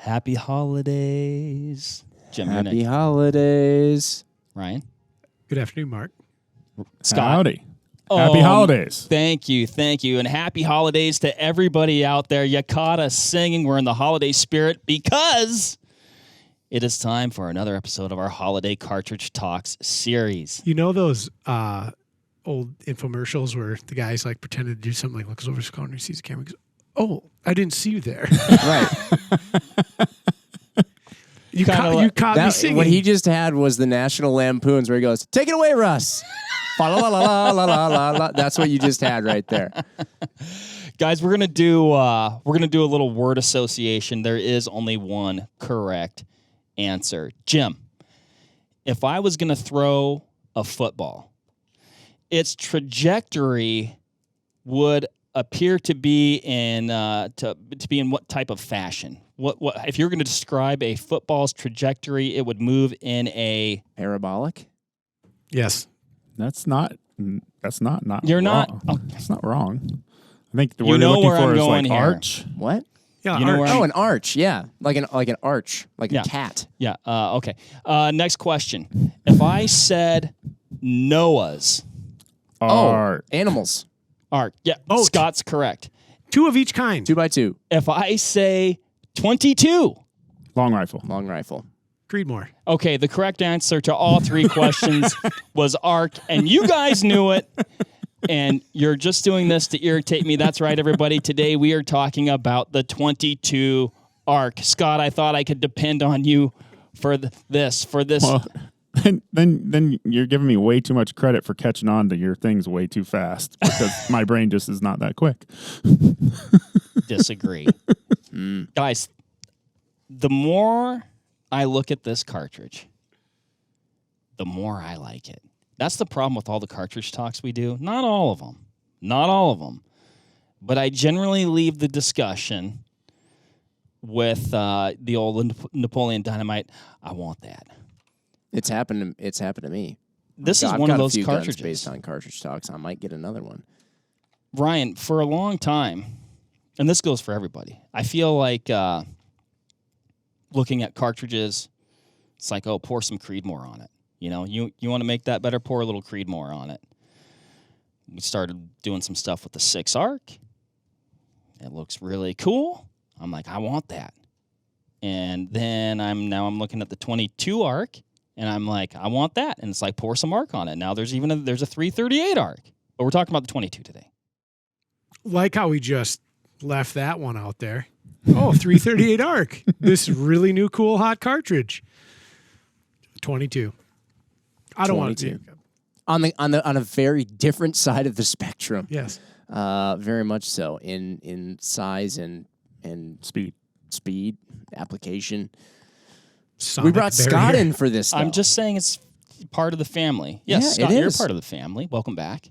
Happy holidays. Jim, Happy holidays. Ryan. Good afternoon, Mark. Scott. Howdy. Happy holidays. Thank you. And happy holidays to everybody out there. You caught us singing. We're in the holiday spirit because it is time for another episode of our Holiday Cartridge Talks series. You know those old infomercials where the guy's like pretending to do something, like looks over his corner, he sees the camera, and goes, "Oh, I didn't see you there." Right. You caught me singing. What he just had was the National Lampoons where he goes, "Take it away, Russ." La, la, la, la, la, la, la. That's what you just had right there. Guys, we're gonna do a little word association. There is only one correct answer. Jim, if I was gonna throw a football, its trajectory would appear to be in what type of fashion? What if you're going to describe a football's trajectory? It would move in a parabolic. Yes, That's not. You're wrong. not. Oh. That's not wrong. I think the word You know you're where looking I'm for is going like here. arch. What? yeah, You know where Oh, an arch. Yeah, like an arch, like Yeah. a cat. Yeah. Okay. Next question. If I said Noah's Arch. Animals. Ark, yeah, Oat. Scott's correct. 2 of each kind. 2x2. If I say 22. Long rifle. Long rifle. Creedmoor. Okay, the correct answer to all three questions was Ark, and you guys knew it, and you're just doing this to irritate me. That's right, everybody. Today we are talking about the 22 Ark. Scott, I thought I could depend on you for this. Well, then you're giving me way too much credit for catching on to your things way too fast because my brain just is not that quick. Disagree. Guys, the more I look at this cartridge, the more I like it. That's the problem with all the cartridge talks we do. Not all of them. But I generally leave the discussion with the old Napoleon Dynamite. I want that. It's happened to me. This is I've one got of a those few guns cartridges. based on cartridge talks. I might get another one. Ryan, for a long time, and this goes for everybody, I feel like looking at cartridges, it's like, oh, pour some Creedmoor on it. You know, you want to make that better, pour a little Creedmoor on it. We started doing some stuff with the 6 Arc. It looks really cool. I'm like, I want that. And then I'm looking at the 22 Arc, and I'm like, I want that. And it's like, pour some Arc on it. Now there's a 338 Arc, but we're talking about the 22 today. Like how we just left that one out there. Oh, 338 Arc. This really new, cool, hot cartridge. 22. I don't want to. On a very different side of the spectrum. Yes. Very much so in size and speed application. Sonic we brought barrier. Scott in for this. Though. I'm just saying it's part of the family. Yes, Yeah, Scott, it you're is. part of the family. Welcome back.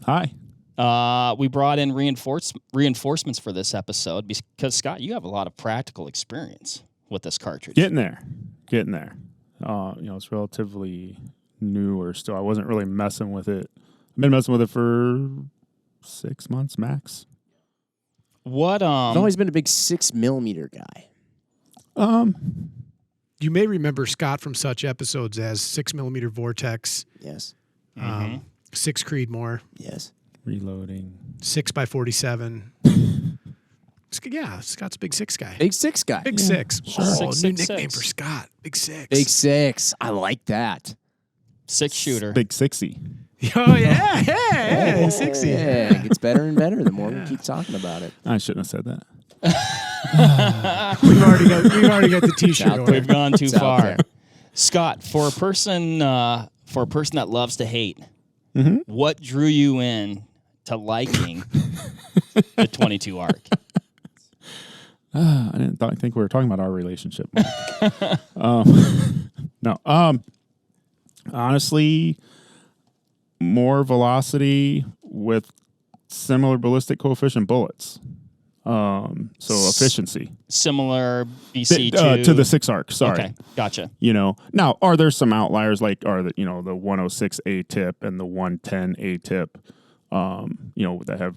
Hi. We brought in reinforcements for this episode because, Scott, you have a lot of practical experience with this cartridge. Getting there. It's relatively newer still. I wasn't really messing with it. I've been messing with it for 6 months max. What? I've always been a big 6mm guy. You may remember Scott from such episodes as 6mm Vortex, Yes. 6 Creedmoor, Yes. Reloading. 6x47. Yeah, Scott's a big 6 guy. Big 6 guy. Big 6. Sure. Oh, Six, new six, nickname six. for Scott. Big 6. Big 6. I like that. 6-shooter. Big 60. Oh, yeah. Hey, 60. Yeah, it gets better and better the more we keep talking about it. I shouldn't have said that. We've already got the T-shirt out order. We've gone too It's out far. there. Scott, for a person that loves to hate, what drew you in to liking the 22 Arc? I didn't think we were talking about our relationship. No. Honestly, more velocity with similar ballistic coefficient bullets. So efficiency. Similar BC2 to the 6 Arc. Sorry. Okay, gotcha. Now are there some outliers like the 106 A tip and the 110 A tip? That have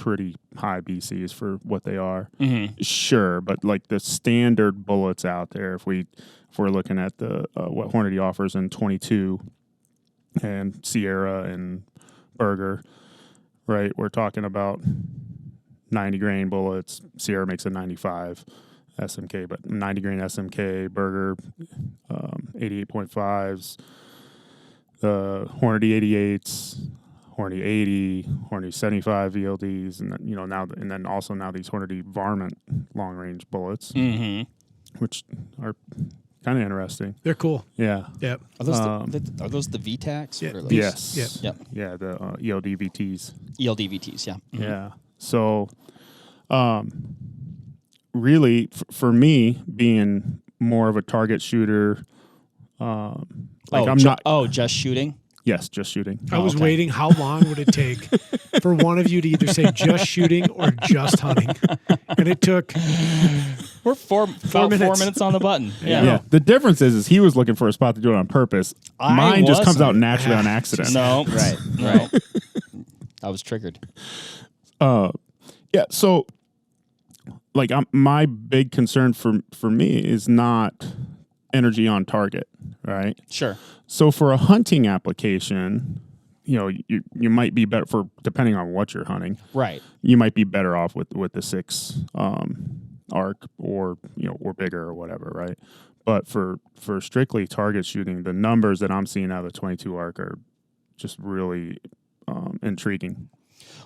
pretty high BCs for what they are. Sure, but like the standard bullets out there, if we're looking at the what Hornady offers in 22 and Sierra and Berger, right? We're talking about 90 grain bullets. Sierra makes a 95 SMK, but 90 grain SMK, Berger 88.5s, the Hornady 88s, Hornady 80, Hornady 75 VLDs, and then, now also these Hornady Varmint long range bullets, which are kind of interesting. They're cool. Yeah. Yep. Are those the VTACs? Yeah. Or like Yes. Yep. Yeah. The ELD VTs. ELD VTs, yeah. Yeah. So, really, for me, being more of a target shooter, Just shooting? Yes, just shooting. I was waiting. How long would it take for one of you to either say just shooting or just hunting? And it took. We're about 4 minutes on the button. Yeah. The difference is he was looking for a spot to do it on purpose. Mine just comes out naturally on accident. No, right. I was triggered. Yeah. So, like, my big concern for me is not energy on target, right? Sure. So for a hunting application, you might be better depending on what you're hunting. Right. You might be better off with the 6 arc or bigger or whatever, right? But for strictly target shooting, the numbers that I'm seeing out of the 22 arc are just really intriguing.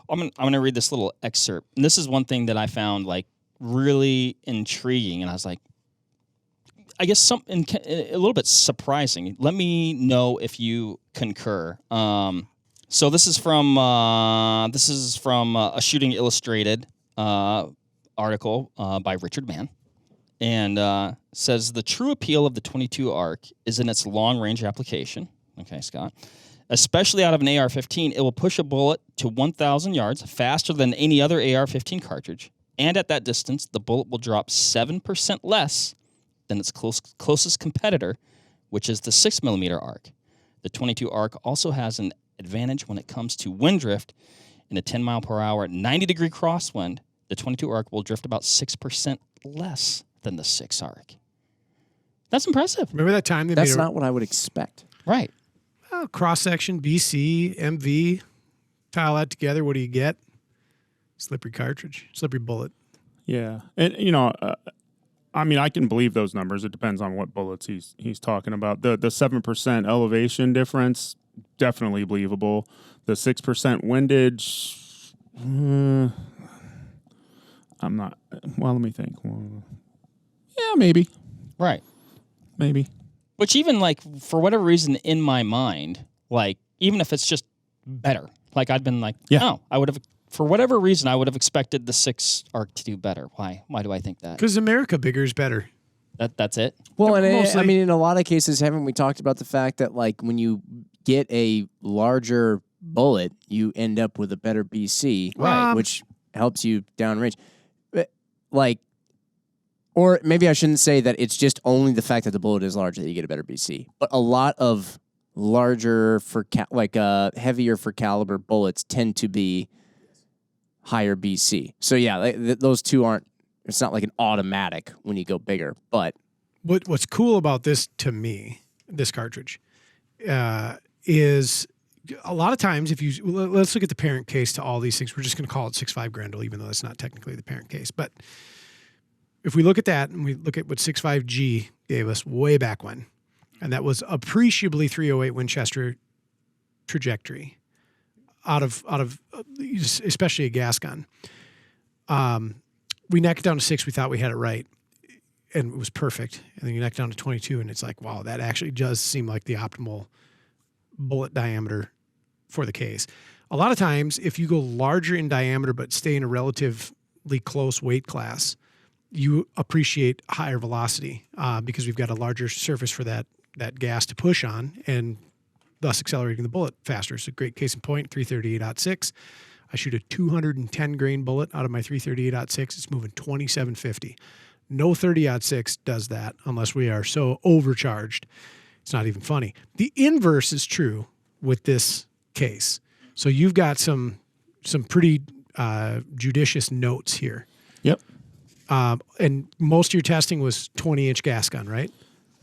I'm gonna read this little excerpt, and this is one thing that I found like really intriguing, and I was like, I guess something a little bit surprising. Let me know if you concur. So this is from a Shooting Illustrated article by Richard Mann, and says the true appeal of the 22 ARC is in its long range application. Okay, Scott. Especially out of an AR-15, it will push a bullet to 1,000 yards faster than any other AR-15 cartridge, and at that distance, the bullet will drop 7% less than its closest competitor, which is the 6mm arc. The 22 arc also has an advantage when it comes to wind drift. In a 10 mile per hour, 90-degree crosswind, the 22 arc will drift about 6% less than the 6 arc. That's impressive. Remember that time That's not what I would expect. Right. Cross section, BC, MV, tile that together. What do you get? Slippery cartridge, slippery bullet. Yeah, and I mean, I can believe those numbers. It depends on what bullets he's talking about. The 7% elevation difference, definitely believable. The 6% windage, I'm not. Well, let me think. Yeah, maybe. Right. Maybe. Which even like for whatever reason in my mind, like even if it's just better, like I'd been like, I would have. For whatever reason, I would have expected the 6 arc to do better. Why? Why do I think that? Because America bigger is better. That's it. Well, and I mean, in a lot of cases, haven't we talked about the fact that like when you get a larger bullet, you end up with a better BC, Right. Which helps you downrange. Like, or maybe I shouldn't say that it's just only the fact that the bullet is larger that you get a better BC. But a lot of larger heavier for caliber bullets tend to be higher BC. So yeah, those two aren't. It's not like an automatic when you go bigger. But what's cool about this to me, this cartridge, is a lot of times let's look at the parent case to all these things. We're just going to call it 6.5 Grendel, even though that's not technically the parent case. But if we look at that and we look at what 6.5G gave us way back when, and that was appreciably 308 Winchester trajectory. Out of especially a gas gun. We necked it down to 6. We thought we had it right, and it was perfect. And then you neck down to 22, and it's like, wow, that actually does seem like the optimal bullet diameter for the case. A lot of times, if you go larger in diameter but stay in a relatively close weight class, you appreciate higher velocity because we've got a larger surface for that gas to push on, and thus accelerating the bullet faster. It's a great case in point, 338-06. I shoot a 210 grain bullet out of my 338-06. It's moving 2750. No 30-06 does that unless we are so overcharged. It's not even funny. The inverse is true with this case. So you've got some pretty judicious notes here. Yep. And most of your testing was 20-inch gas gun, right?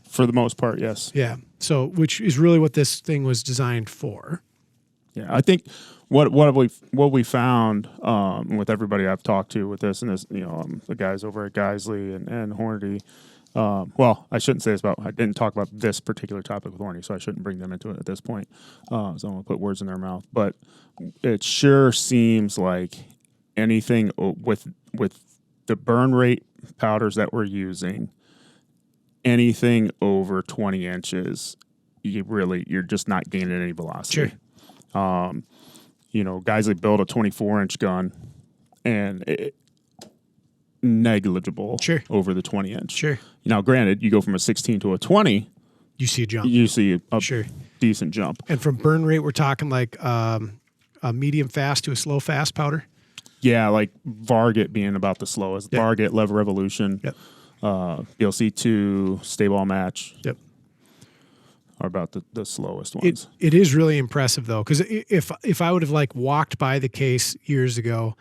For the most part, yes. Yeah. So, which is really what this thing was designed for. Yeah, I think what we found with everybody I've talked to with this and this, the guys over at Geisley and Hornady. Well, I shouldn't say this I didn't talk about this particular topic with Hornady, so I shouldn't bring them into it at this point. So I don't want to put words in their mouth, but it sure seems like anything with the burn rate powders that we're using, anything over 20 inches, you're just not gaining any velocity. Sure. Geisley built a 24-inch gun, and negligible over the 20-inch. Sure. Now, granted, you go from a 16 to a 20, you see a jump. You see a decent jump. And from burn rate, we're talking like a medium fast to a slow fast powder. Yeah, like Varget being about the slowest. Yep. Varget, Lever Revolution, BLC2, Stay-Ball Match. Yep. Are about the slowest ones. It is really impressive though, because if I would have walked by the case years ago,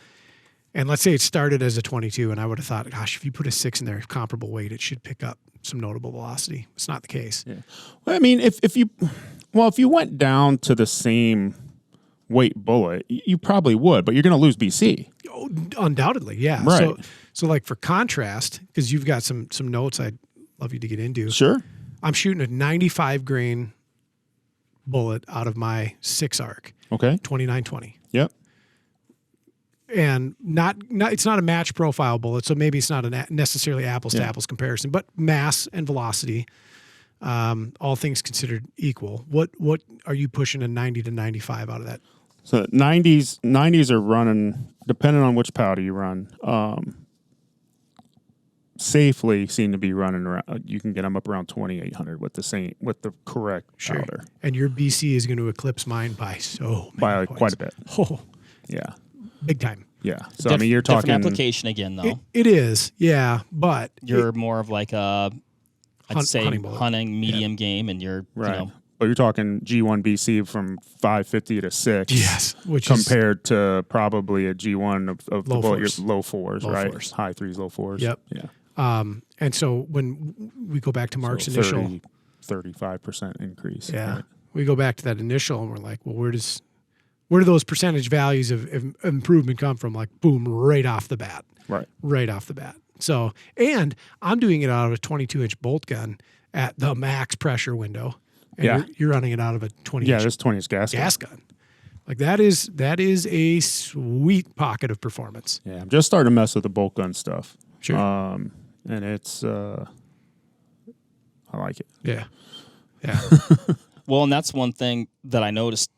and let's say it started as a 22, and I would have thought, gosh, if you put a 6 in there, comparable weight, it should pick up some notable velocity. It's not the case. Yeah. Well, I mean, if you went down to the same weight bullet, you probably would, but you're going to lose BC. Oh, undoubtedly, yeah. Right. So like for contrast, because you've got some notes I'd love you to get into. Sure. I'm shooting a 95 grain bullet out of my 6 arc. Okay. 2920. Yep. And not it's not a match profile bullet, so maybe it's not necessarily apples to apples comparison, but mass and velocity, all things considered equal. What are you pushing a 90 to 95 out of that? So 90s are running, depending on which powder you run, safely seem to be running around. You can get them up around 2,800 with the correct powder. And your BC is going to eclipse mine by by points. quite a bit. Oh, Yeah. big time. Yeah. So I mean, you're talking different application again, though. It is, yeah, but You're more of like a, I'd say hunting bullet. hunting medium game, and you're right. But you're talking G1 BC from 550 to 6. Yes, which compared to probably a G1 of Low the bullet, force. Low fours, Low right? force. High 3s, low 4s. Yep. Yeah. And so when we go back to Mark's So initial, 35% increase. yeah, Right? we go back to that initial, and we're like, well, where do those percentage values of improvement come from? Like, boom, right off the bat. Right off the bat. So, and I'm doing it out of a 22-inch bolt gun at the max pressure window, and you're running it out of a 20-inch this 20-inch gas gun. Like that is a sweet pocket of performance. Yeah, I'm just starting to mess with the bolt gun stuff. Sure. And it's I like it. Yeah. Well, and that's one thing that I noticed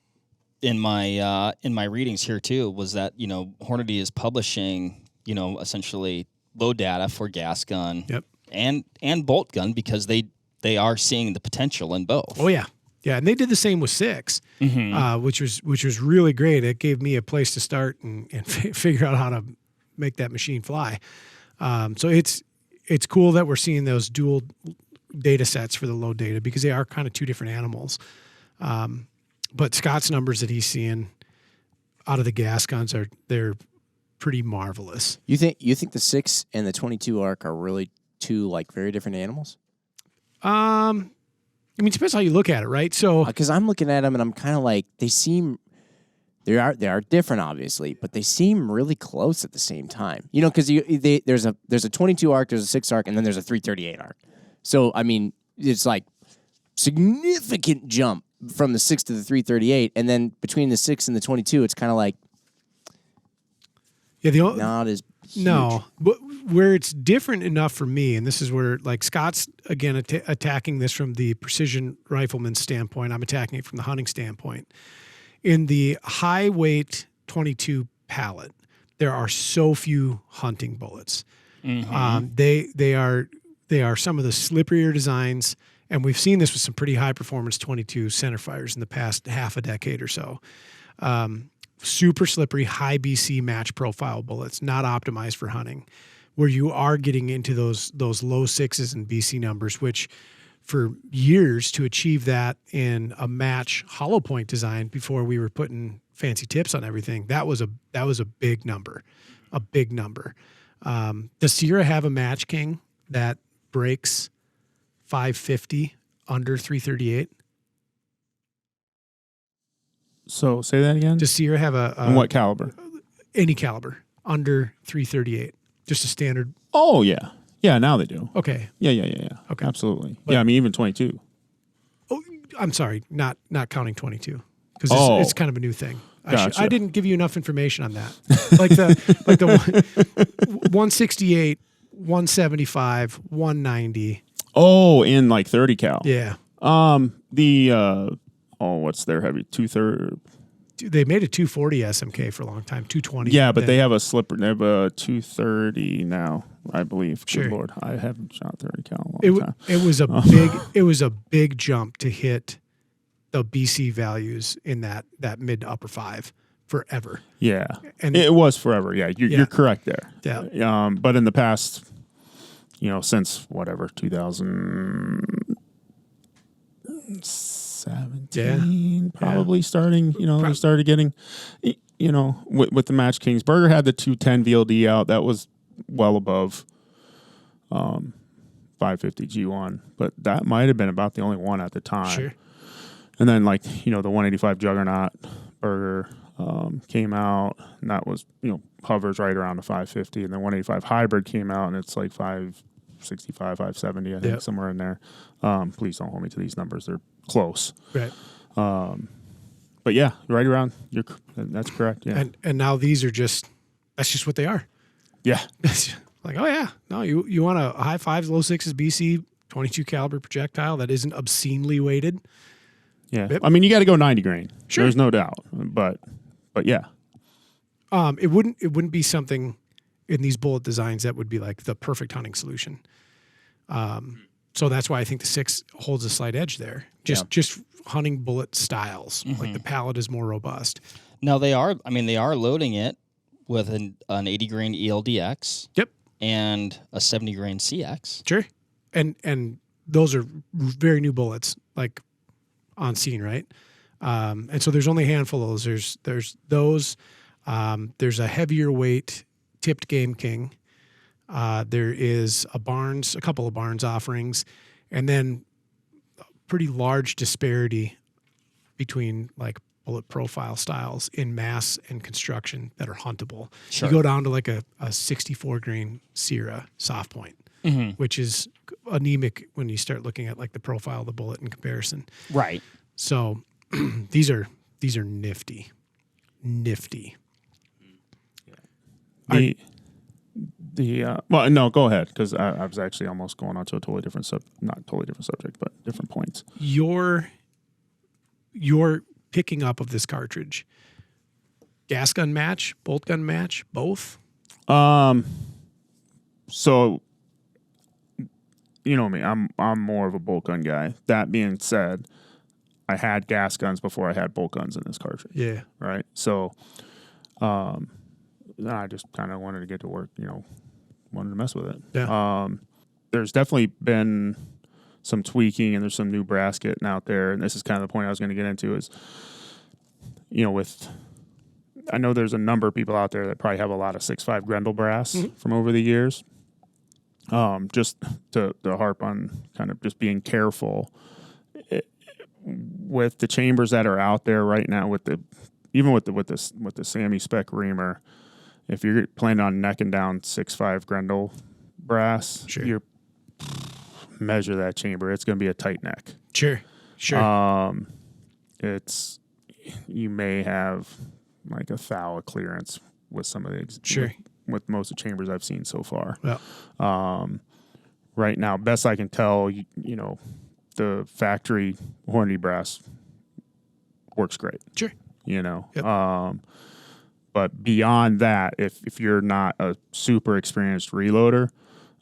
in my readings here too, was that Hornady is publishing essentially load data for gas gun, and bolt gun, because they are seeing the potential in both. Oh yeah. Yeah, and they did the same with 6, which was really great. It gave me a place to start and figure out how to make that machine fly. So it's cool that we're seeing those dual data sets for the load data, because they are kind of two different animals. But Scott's numbers that he's seeing out of the gas guns they're pretty marvelous. You think the 6 and the 22 arc are really two very different animals? I mean, it depends how you look at it, right? So, because I'm looking at them and I'm kind of like, they are different, obviously, but they seem really close at the same time. Because there's a 22 arc, there's a 6 arc, and then there's a 338 arc. So I mean, it's like significant jump from the 6 to the 338, and then between the 6 and the 22, it's kind of like not as huge. No, but where it's different enough for me, and this is where Scott's again attacking this from the precision rifleman standpoint. I'm attacking it from the hunting standpoint. In the high weight 22 pallet, there are so few hunting bullets. Mm-hmm. They are some of the slipperier designs, and we've seen this with some pretty high performance 22 Centerfires in the past half a decade or so. Super slippery, high BC match profile bullets, not optimized for hunting, where you are getting into those low 6s and BC numbers, which for years to achieve that in a match hollow point design before we were putting fancy tips on everything, that was a big number, a big number. Does Sierra have a Match King that breaks 550 under 338? So say that again. Does Sierra have And what caliber? any caliber under 338? Just a standard. Oh yeah, yeah. Now they do. Okay. Yeah. Okay. Absolutely. But- yeah, I mean even 22. Oh, I'm sorry, not counting 22 because Oh. it's kind of a new thing. Gotcha. I didn't give you enough information on that. like the 168, 175, 190. Oh, in like 30 cal. Yeah. What's their heavy? 230. Dude, they made a 240 SMK for a long time, 220. Yeah, but then- they have a slipper. They have a 230 now, I believe. Sure. Good Lord, I haven't shot 30 cal in a long time. It was a big jump to hit the BC values in that mid to upper 5 forever. Yeah, And it was forever. Yeah, you're correct there. Yeah. But in the past, since whatever 2017, probably starting. They started getting, with the Match Kings. Berger had the 210 VLD out. That was well above 550 G1, but that might have been about the only one at the time. Sure. And then the 185 Juggernaut Berger came out, and that was, hovers right around the 550. And then 185 Hybrid came out, and it's like 565, 570, I think, Yep. somewhere in there. Please don't hold me to these numbers. They're close. Right. But yeah, right around, that's correct. Yeah. And now these are that's just what they are. Yeah. Like, oh yeah, no, you want a high 5s, low 6s BC 22 caliber projectile that isn't obscenely weighted. Yeah. Yep. I mean, you got to go 90 grain. Sure. There's no doubt. But yeah. It wouldn't be something in these bullet designs that would be like the perfect hunting solution. So that's why I think the 6 holds a slight edge there. Just hunting bullet styles. Like the palette is more robust. Now they are loading it with an 80 grain ELDX. Yep. And a 70 grain CX. Sure. And those are very new bullets, like on scene, right? And so there's only a handful of those. There's those. There's a heavier weight tipped Game King. There is a couple of Barnes offerings, and then a pretty large disparity between like bullet profile styles in mass and construction that are huntable. Sure. You go down to like a 64 grain Sierra soft point, which is anemic when you start looking at like the profile of the bullet in comparison. Right. So these are nifty. Well, no, go ahead, because I was actually almost going on to a totally different not totally different subject, but different points. Your picking up of this cartridge, gas gun match, bolt gun match, both? So you know me, I'm more of a bolt gun guy. That being said, I had gas guns before I had bolt guns in this cartridge. Yeah. Right. So I just kind of wanted to get to work, wanted to mess with it. Yeah. There's definitely been some tweaking, and there's some new brass getting out there. And this is kind of the point I was going to get into is, I know there's a number of people out there that probably have a lot of 6.5 Grendel brass from over the years. Just to harp on kind of just being careful with the chambers that are out there right now, with the Sammy Spec Reamer. If you're planning on necking down 6.5 Grendel brass, Sure. you measure that chamber. It's going to be a tight neck. Sure. You may have like a thou of clearance with some of the Sure. with most of the chambers I've seen so far. Yeah. Right now, best I can tell, the factory Hornady brass works great. Sure. Yep. But beyond that, if you're not a super experienced reloader,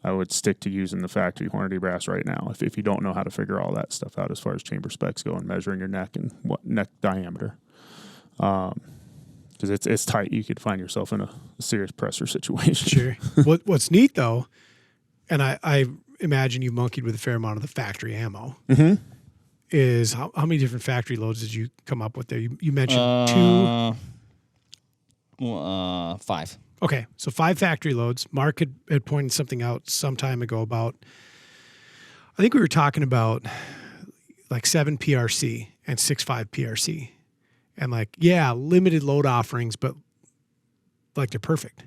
I would stick to using the factory Hornady brass right now. If you don't know how to figure all that stuff out as far as chamber specs go and measuring your neck and what neck diameter, because it's tight, you could find yourself in a serious pressure situation. Sure. What's neat though, and I imagine you monkeyed with a fair amount of the factory ammo, is how many different factory loads did you come up with there? You mentioned 2. 5. Okay, so 5 factory loads. Mark had pointed something out some time ago about, I think we were talking about like 7 PRC and 6.5 PRC. And like, yeah, limited load offerings, but like they're perfect,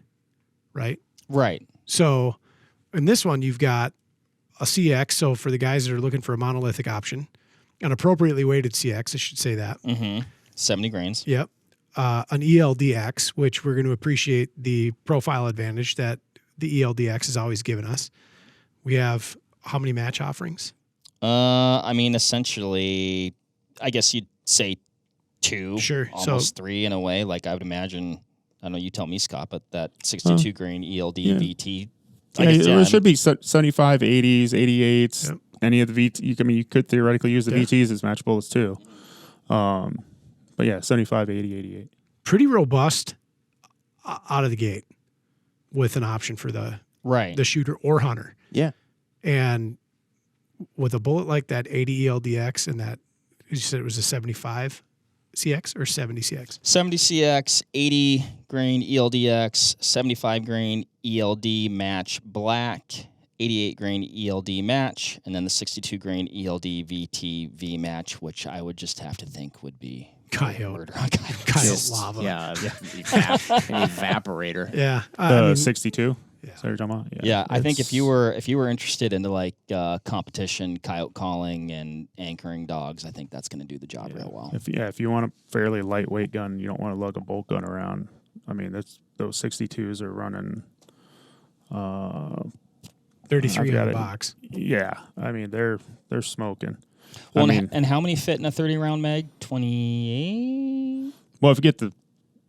right? Right. So in this one, you've got a CX. So for the guys that are looking for a monolithic option, an appropriately weighted CX, I should say that. 70 grains. Yep. An ELDX, which we're going to appreciate the profile advantage that the ELDX has always given us. We have how many match offerings? I mean, essentially, I guess you'd say 2. Sure. Almost 3 in a way. Like I would imagine, I don't know, you tell me, Scott, but that 62 grain ELD VT. It should be 75, 80s, 88s. Yep. Any of the VT. You could theoretically use the VTs as match bullets too. But yeah, 75, 80, 88. Pretty robust out of the gate with an option for the shooter or hunter. Yeah. And with a bullet like that 80 ELDX and that, you said it was a 75 CX or 70 CX? 70 CX, 80 grain ELDX, 75 grain ELD match black, 88 grain ELD match, and then the 62 grain ELD VT V match, which I would just have to think would be Coyote. Just, lava. Yeah. An evaporator. Yeah. The 62. Yeah. Is that what you're talking about? Yeah, I think if you were interested into like competition, coyote calling, and anchoring dogs, I think that's going to do the job real well. If you want a fairly lightweight gun, you don't want to lug a bolt gun around. I mean, those 62s are running 33 on the box. Yeah, I mean they're smoking. Well, and how many fit in a 30-round mag? 28. Well,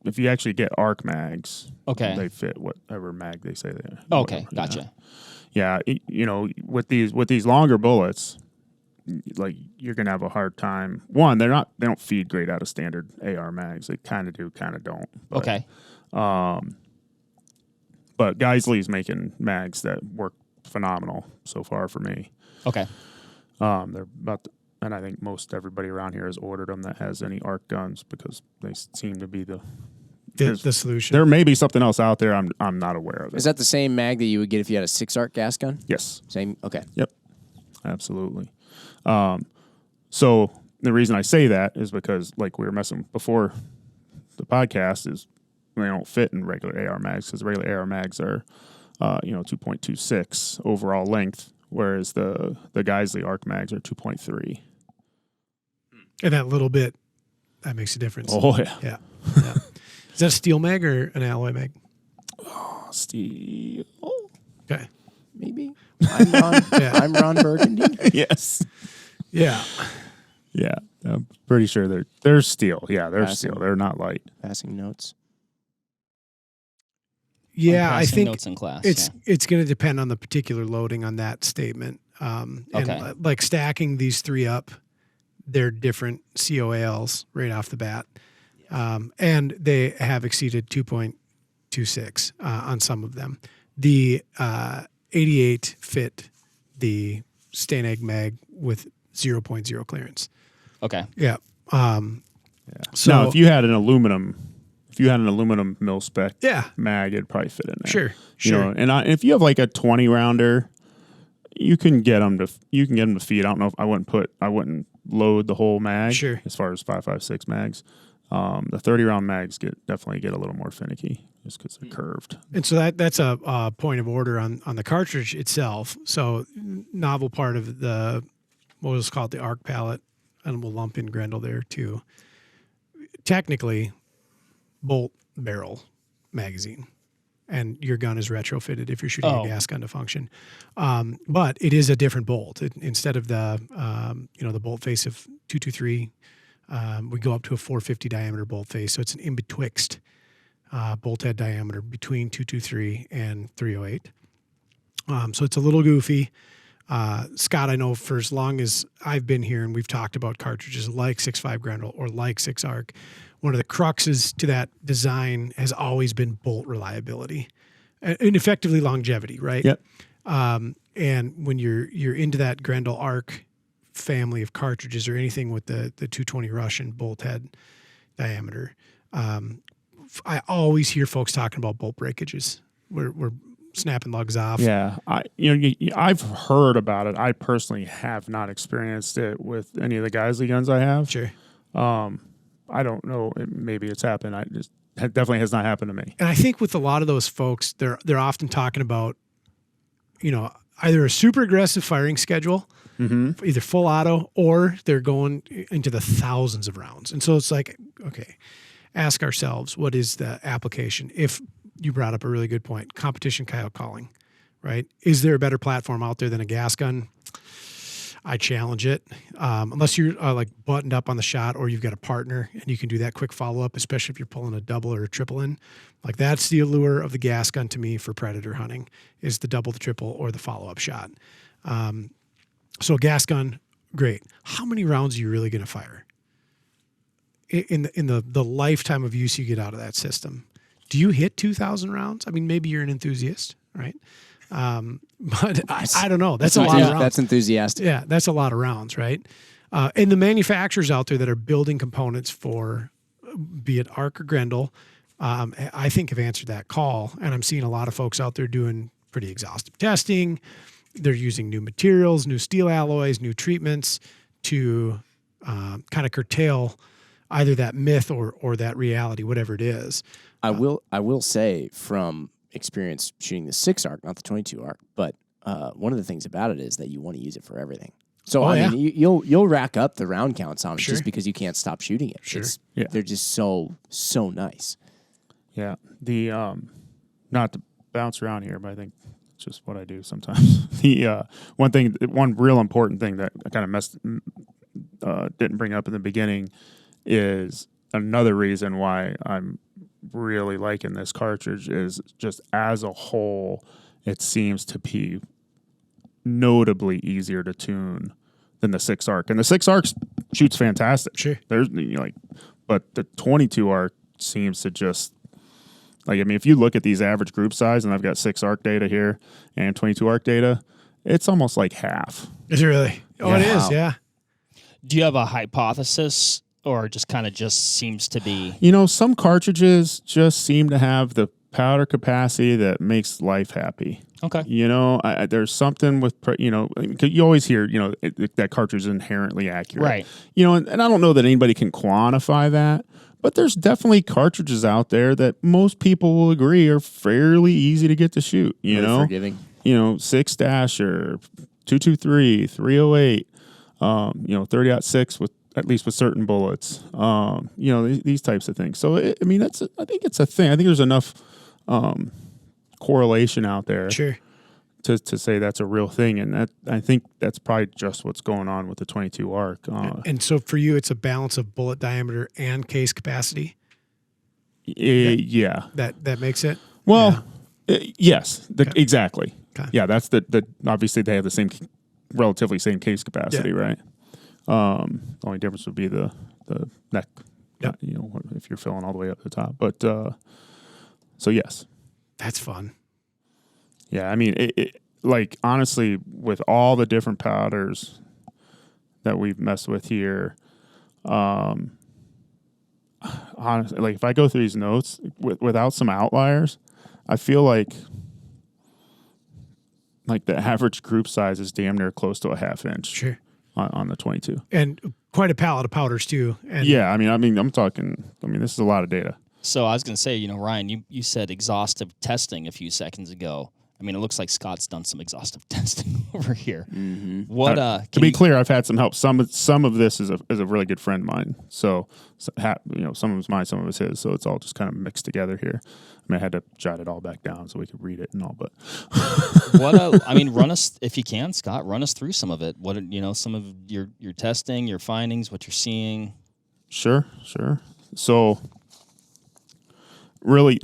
if you actually get arc mags, okay, they fit whatever mag they say they are. Okay, gotcha. Yeah, with these longer bullets, like you're gonna have a hard time. One, they don't feed great out of standard AR mags. They kind of do, kind of don't. But, okay. But Geisley's making mags that work phenomenal so far for me. Okay. They're and I think most everybody around here has ordered them that has any arc guns because they seem to be the solution. There may be something else out there I'm not aware of. Is that the same mag that you would get if you had a 6-arc gas gun? Yes. Same? Okay. Yep. Absolutely. So the reason I say that is because, like we were messing before the podcast, is they don't fit in regular AR mags because regular AR mags are, 2.26 overall length, whereas the Geisley arc mags are 2.3. And that little bit, that makes a difference. Oh, yeah. Yeah. Is that a steel mag or an alloy mag? Oh, steel. Okay. Maybe. I'm Ron Burgundy. Yes. Yeah. Yeah. I'm pretty sure they're steel. Yeah, they're steel. They're not light. Passing notes. Yeah, I think notes in class. It's going to depend on the particular loading on that statement. And like stacking these 3 up, they're different COALs right off the bat. And they have exceeded 2.26 on some of them. The 88 fit the Stain Egg mag with 0.0 clearance. Okay. Yeah. So now, if you had an aluminum mil spec mag, it'd probably fit in there. Sure. And if you have like a 20 rounder, you can get them to feed. I don't know if I wouldn't load the whole mag. Sure. As far as 5.56 mags, the 30 round mags definitely get a little more finicky just because they're curved. And so that's a point of order on the cartridge itself. So novel part of the what was called the arc palette, and we'll lump in Grendel there too. Technically, bolt barrel magazine, and your gun is retrofitted if you're shooting a gas gun to function. But it is a different bolt. Instead of the the bolt face of 223, we go up to a 450 diameter bolt face. So it's an in-betwixt bolt head diameter between 223 and 308. So it's a little goofy. Scott, I know for as long as I've been here and we've talked about cartridges like 6.5 Grendel or like 6-arc, one of the cruxes to that design has always been bolt reliability and effectively longevity, right? Yep. And when you're into that Grendel arc family of cartridges or anything with the 220 Russian bolt head diameter. I always hear folks talking about bolt breakages. We're snapping lugs off. Yeah, I've heard about it. I personally have not experienced it with any of the Geisley guns I have. Sure. I don't know. Maybe it's happened. It definitely has not happened to me. And I think with a lot of those folks, they're often talking about, either a super aggressive firing schedule, either full auto, or they're going into the thousands of rounds. And so it's like, okay, ask ourselves, what is the application? If you brought up a really good point, competition coyote calling, right? Is there a better platform out there than a gas gun? I challenge it. Unless you're like buttoned up on the shot or you've got a partner and you can do that quick follow-up, especially if you're pulling a double or a triple in. Like that's the allure of the gas gun to me for predator hunting is the double, the triple, or the follow-up shot. So a gas gun, great. How many rounds are you really going to fire in the lifetime of use you get out of that system? Do you hit 2,000 rounds? I mean, maybe you're an enthusiast, right? But I don't know. That's a lot of rounds. That's enthusiastic. Yeah, that's a lot of rounds, right? And the manufacturers out there that are building components for, be it Arc or Grendel, I think have answered that call. And I'm seeing a lot of folks out there doing pretty exhaustive testing. They're using new materials, new steel alloys, new treatments to kind of curtail either that myth or that reality, whatever it is. I will say from experience shooting the 6 arc, not the 22 arc, but one of the things about it is that you want to use it for everything. So I mean, you'll rack up the round counts on it just because you can't stop shooting it. Sure. They're just so nice. Yeah. The not to bounce around here, but I think it's just what I do sometimes. The one real important thing that I kind of didn't bring up in the beginning is another reason why I'm really liking this cartridge is just as a whole, it seems to be notably easier to tune than the 6 arc. And the 6 arc shoots fantastic. Sure. There's but the 22 arc seems to just if you look at these average group size, and I've got 6 arc data here and 22 arc data, it's almost like half. Is it really? Oh, it is. Yeah. Do you have a hypothesis? Or just kind of seems to be... some cartridges just seem to have the powder capacity that makes life happy. Okay. There's something with, you always hear, that cartridge is inherently accurate. Right. And I don't know that anybody can quantify that, but there's definitely cartridges out there that most people will agree are fairly easy to get to shoot, Forgiving. 6-dasher, 223, 308, 30-06 with, at least with certain bullets, these types of things. So, I think it's a thing. I think there's enough correlation out there to say that's a real thing. And that I think that's probably just what's going on with the 22 arc. And so for you, it's a balance of bullet diameter and case capacity? Yeah. That makes it? Well, yes, Okay. exactly. Okay. Yeah, that's the obviously they have the relatively same case capacity, right? The only difference would be the neck, if you're filling all the way up to the top. But so yes, that's fun. Yeah, I mean, honestly, with all the different powders that we've messed with here, honestly, if I go through these notes without some outliers, I feel like the average group size is damn near close to a ½ inch. Sure. On the 22. And quite a palette of powders too. And yeah, I'm talking, this is a lot of data. So I was going to say, Ryan, you said exhaustive testing a few seconds ago. It looks like Scott's done some exhaustive testing over here. Mm-hmm. What? To be clear, I've had some help. Some of this is a really good friend of mine. So some of it's mine, some of it's his. So it's all just kind of mixed together here. I had to jot it all back down so we could read it and all. But run us if you can, Scott. Run us through some of it. What some of your testing, your findings, what you're seeing. Sure. So really,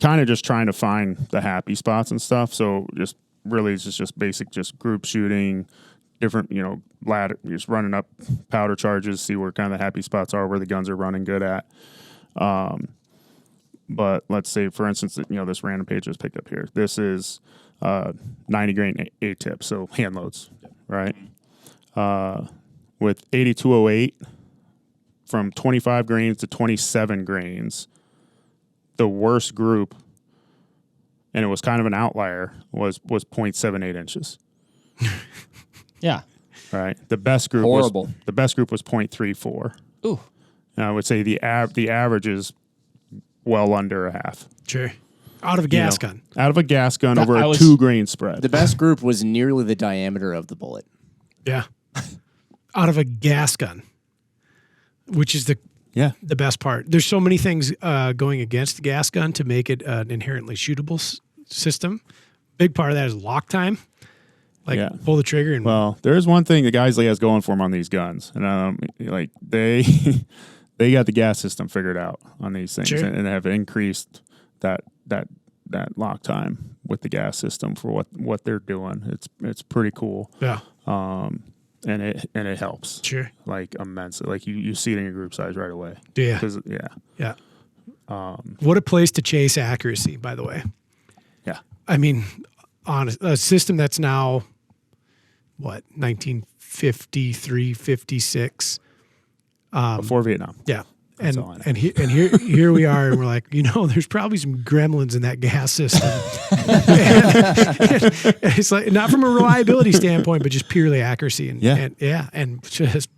kind of just trying to find the happy spots and stuff. So just really, it's just basic, just group shooting, different, ladder, just running up powder charges, see where kind of the happy spots are, where the guns are running good at. But let's say, for instance, this random page was picked up here. This is 90 grain A-tip, so hand loads, right? with 8208 from 25 grains to 27 grains. The worst group, and it was kind of an outlier, was 0.78 inches. Yeah. All right. The best group Horrible. was 0.34. Ooh. And I would say the average is well under a half. Sure. Out of a gas gun. Out of a gas gun That- over I a was- 2-grain spread. The best group was nearly the diameter of the bullet. Yeah. Out of a gas gun, which is the best part. There's so many things going against the gas gun to make it an inherently shootable system. Big part of that is lock time. Pull the trigger and Well, there is one thing the guys has going for them on these guns, and like they they got the gas system figured out on these things, Sure. and have increased that lock time with the gas system for what they're doing. It's pretty cool. yeah, And it helps. sure, Like immensely. Like you see it in your group size right away. yeah, 'Cause, yeah. What a place to chase accuracy, by the way. yeah. I mean, honest, a system that's now, 1953, 56. Before Vietnam. Yeah. That's all I know. And here we are, and we're like, there's probably some gremlins in that gas system. and it's like not from a reliability standpoint, but just purely accuracy and just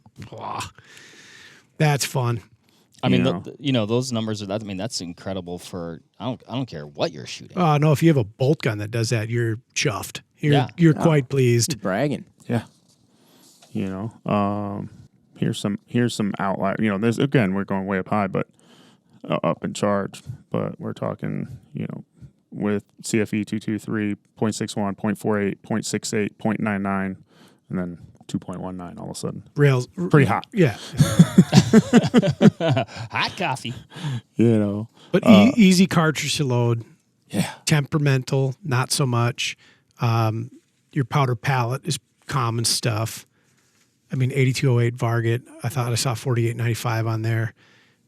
that's fun. I mean, You know. those numbers are that. I mean, that's incredible for. I don't care what you're shooting. No, if you have a bolt gun that does that, you're chuffed. You're quite pleased. Bragging. Yeah. Here's some outlier. There's again, we're going way up high, but up in charge. But we're talking, with CFE 223, 0.61, 0.48, 0.68, 0.99, and then 2.19 all of a sudden. Rails. Pretty hot. Yeah. Hot coffee. But easy cartridge to load. Yeah. Temperamental, not so much. Your powder palette is common stuff. I mean, 8208 Varget. I thought I saw 4895 on there.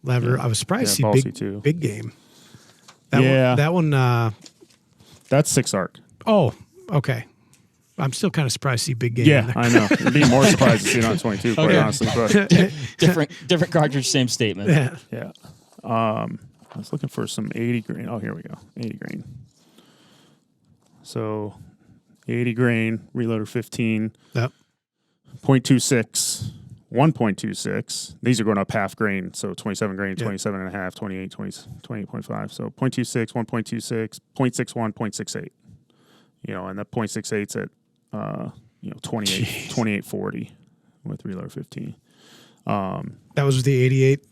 Lever. I was surprised to Ballsy see too. big game. Yeah. That one. That's 6 arc. Oh, okay. I'm still kind of surprised to see big game. Yeah, in there. I know. I'd be more surprised to see it on 22, quite honestly. But Different cartridge, same statement. Yeah. yeah. I was looking for some 80 grain. Oh, here we go. 80 grain. So 80 grain, reloader 15. Yep. 0.26, 1.26. These are going up half grain, so 27 grain, 27 and a half, 28, 28.5. So 0.26, 1.26, 0.61, 0.68. And that 0.68's at 28.40 with reload 15. That was with the 88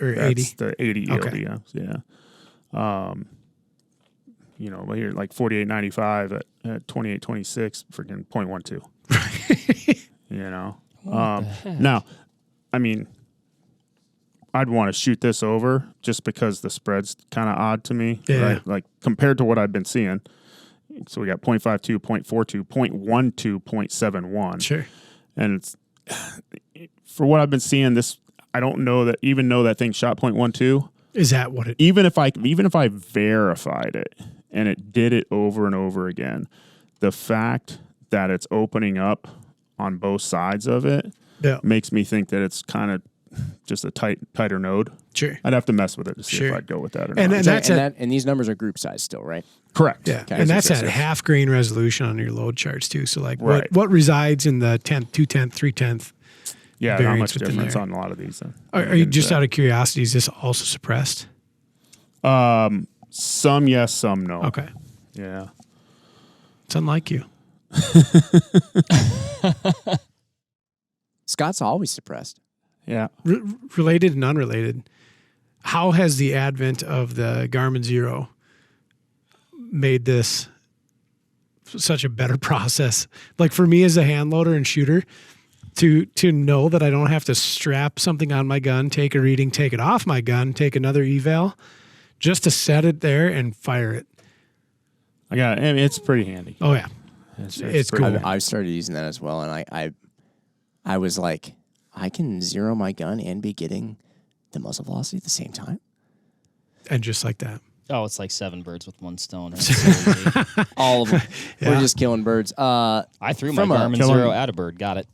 or That's 80. the 80 Okay. ELD, yeah. But here like 48.95 at 28.26, freaking 0.12. Now, I mean, I'd want to shoot this over just because the spread's kind of odd to me, Yeah. right? Like compared to what I've been seeing. So we got 0.52, 0.42, 0.12, 0.71. Sure. And it's for what I've been seeing, I don't know that even though that thing shot 0.12, Is that what it? even if I verified it and it did it over and over again, the fact that it's opening up on both sides of it Yeah. makes me think that it's kind of just a tighter node. Sure. I'd have to mess with it to see Sure. if I'd go with that or And not. then- And these numbers are group size still, right? Correct. Yeah, Okay. and that's Yes, at yes. half grain resolution on your load charts too. So like, Right. what resides in the 10th, 2/10, 3/10? Yeah, not variance much within difference there. on a lot of these. Then. Are you just out of curiosity? Is this also suppressed? Some yes, some no. Okay, Yeah. it's unlike you. Scott's always suppressed. Yeah. Related and unrelated. How has the advent of the Garmin Zero made this such a better process? Like for me as a hand loader and shooter, to know that I don't have to strap something on my gun, take a reading, take it off my gun, take another eval, just to set it there and fire it. I mean, it's pretty handy. Oh yeah, It's it's pretty cool. handy. I've started using that as well, and I was like, I can zero my gun and be getting the muzzle velocity at the same time. And just like that. Oh, it's like 7 birds with 1 stone. Right? So easy. All of them. Yeah. We're just killing birds. I threw my From a- Garmin Zero at a bird. Got it.